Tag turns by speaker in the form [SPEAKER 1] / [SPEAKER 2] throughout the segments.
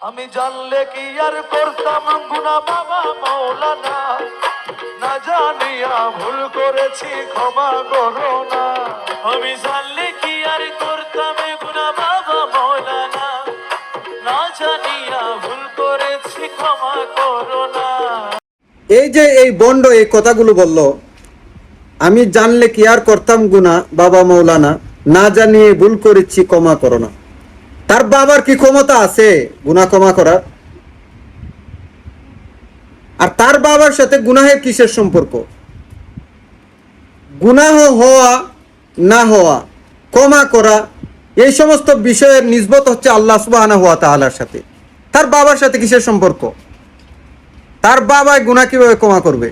[SPEAKER 1] আমি জানলে কি আর করতাম গুনাহ বাবা মাওলানা, না জানিয়া ভুল করেছি ক্ষমা করো না। আমি জানলে কি আর করতাম গুনাহ বাবা মাওলানা, না জানিয়া ভুল করেছি ক্ষমা করো না।
[SPEAKER 2] এই যে এই বন্ড এই কথাগুলো বলল, আমি জানলে কি আর করতাম গুনাহ বাবা মাওলানা, না জানিয়ে ভুল করেছি ক্ষমা করো না। তার বাবার কি ক্ষমতা আছে গুনাহ ক্ষমা করার? আর তার বাবার সাথে গুনাহের কিসের সম্পর্ক? গুনাহ হওয়া না হওয়া, ক্ষমা করা, এই সমস্ত বিষয়ের নিসবত হচ্ছে আল্লাহ সুবহানাহু ওয়া তাআলার সাথে। তার বাবার সাথে কিসের সম্পর্ক? তার বাবা গুনাহ কিভাবে ক্ষমা করবে?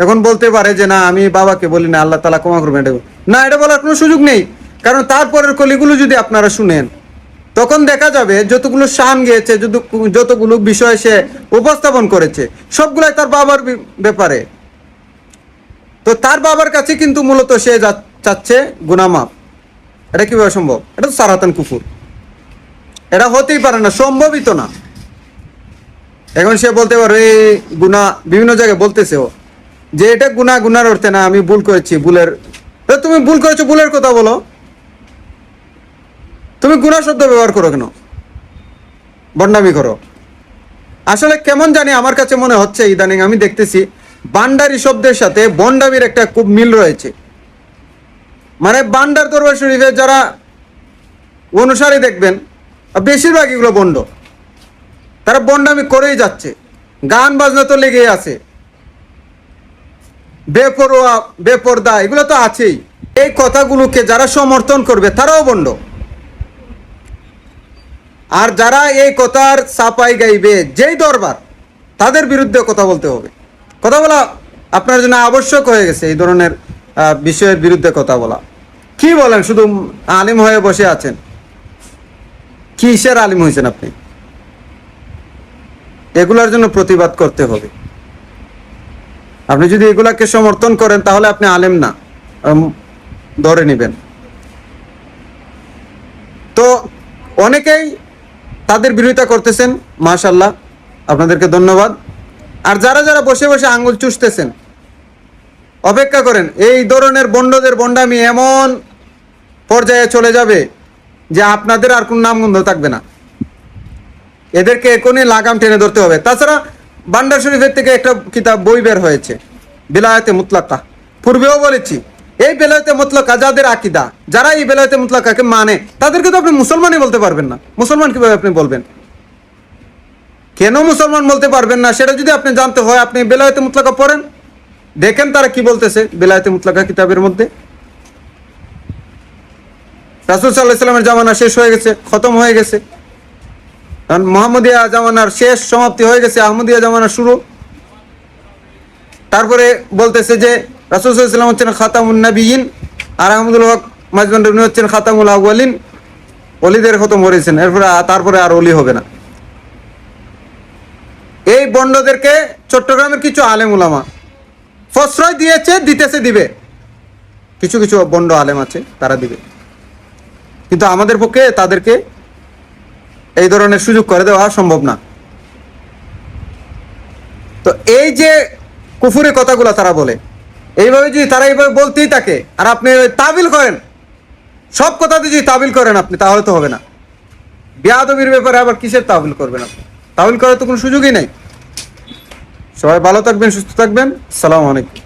[SPEAKER 2] এখন বলতে পারে যে না, আমি বাবাকে বলি না, আল্লাহ তাআলা ক্ষমা করবেন, না, এটা বলার কোনো সুযোগ নেই। কারণ তারপরের কলিগুলো যদি আপনারা শুনেন, তখন দেখা যাবে যতগুলো শান গিয়েছে, যতগুলো বিষয় সে উপস্থাপন করেছে, সবগুলাই তার বাবার ব্যাপারে। তো তার বাবার কাছে কিন্তু মূলত সে চাচ্ছে গুনাহ মাফ। এটা কিভাবে সম্ভব? এটা তো সারাতান কুফর, এটা হতেই পারে না, সম্ভবই তো না। এখন সে বলতে পারে এই গুনাহ, বিভিন্ন জায়গায় বলতেছে ও যে এটা গুনাহ, গুনার অর্থে না, আমি ভুল করেছি, ভুলের। তুমি ভুল করেছো, ভুলের কথা বলো। তুমি গুনাহ শব্দ ব্যবহার করো কেন? বন্ডামি করো। আসলে কেমন জানি আমার কাছে মনে হচ্ছে ইদানিং আমি দেখতেছি বান্ডারি শব্দের সাথে বন্ডামির একটা খুব মিল রয়েছে। মানে বান্ডার দরবার শরীফের যারা অনুসারী দেখবেন, বেশিরভাগ এগুলো বন্ড। তারা বন্ডামি করেই যাচ্ছে, গান বাজনা তো লেগেই আছে, বেপরোয়া বেপরদা এগুলো তো আছেই। এই কথাগুলোকে যারা সমর্থন করবে তারাও বন্ড। আর যারা এই কথার চাপাই গাইবে যেই দরবার, তাদের বিরুদ্ধে কথা বলতে হবে। কথা বলা আপনার জন্য আবশ্যক হয়ে গেছে। এই ধরনের বিষয়ের বিরুদ্ধে কথা বলা। কি বলেন, শুধু আলিম হয়ে বসে আছেন? কিসের আলিম হয়েছেন আপনি? এগুলার জন্য প্রতিবাদ করতে হবে। আপনি যদি এগুলাকে সমর্থন করেন তাহলে আপনি আলেম না, ধরে নেবেন। তো অনেকেই তাদের বিরোধিতা করতেছেন, মাশাআল্লাহ, আপনাদেরকে ধন্যবাদ। আর যারা যারা বসে বসে আঙ্গুল চুষতেছেন, অপেক্ষা করেন, এই ধরনের বন্ডদের বন্ডামি এমন পর্যায়ে চলে যাবে যে আপনাদের আর কোন নামগন্ধ থাকবে না। এদেরকে এখনই লাগাম টেনে ধরতে হবে। তাছাড়া বান্ডার শরীফের থেকে একটা কিতাব বই বের হয়েছে, বেলায়েতে মুতলাকা। পূর্বেও বলেছি, এই বেলায়েতে মুতলাকা যাদের আকীদা, যারা এই বেলায়েতে মুতলাকাকে মানে, তাদেরকে তো আপনি মুসলমানই বলতে পারবেন না। মুসলমান কিভাবে আপনি বলবেন? কেন মুসলমান বলতে পারবেন না সেটা যদি আপনি জানতে হয়, আপনি বেলায়েতে মুতলাকা পড়েন, দেখেন তারা কি বলতেছে বেলায়েতে মুতলাকা কিতাবের মধ্যে। রাসূল সাল্লাল্লাহু আলাইহি ওয়াসাল্লামের জামানা শেষ হয়ে গেছে, খতম হয়ে গেছে। কারণ মুহাম্মদিয়া জামানার শেষ, সমাপ্তি হয়ে গেছে, আহমদিয়া জামানার শুরু। তারপরে বলতেছে যে রাসূল সাল্লাল্লাহু আলাইহি ওয়াসাল্লাম হচ্ছেন খাতামুন নবিয়্যিন, আর আহমদুল হক মাজবান্ডি হচ্ছেন খাতামুল আউয়ালিন, ওলিদের খতম করেছেন, তারপরে আর ওলি হবে না। এই বন্ডদেরকে চট্টগ্রামের কিছু আলেম উলামা প্রশ্রয় দিয়েছে, দিতেছে, দিবে। কিছু কিছু বন্ড আলেম আছে, তারা দিবে। কিন্তু আমাদের পক্ষে তাদেরকে এই ধরনের সুযোগ করে দেওয়া সম্ভব না। তো এই যে কুফুরি কথাগুলো তারা বলে, এইভাবে যদি তারা এইভাবে বলতেই থাকে আর আপনি তাবিল করেন, সব কথাতে যদি তাবিল করেন আপনি, তাহলে তো হবে না। বেয়াদবির ব্যাপারে আবার কিসের তাবিল করবেন আপনি? তাবিল করার তো কোনো সুযোগই নাই। সবাই ভালো থাকবেন, সুস্থ থাকবেন। আসসালামু আলাইকুম।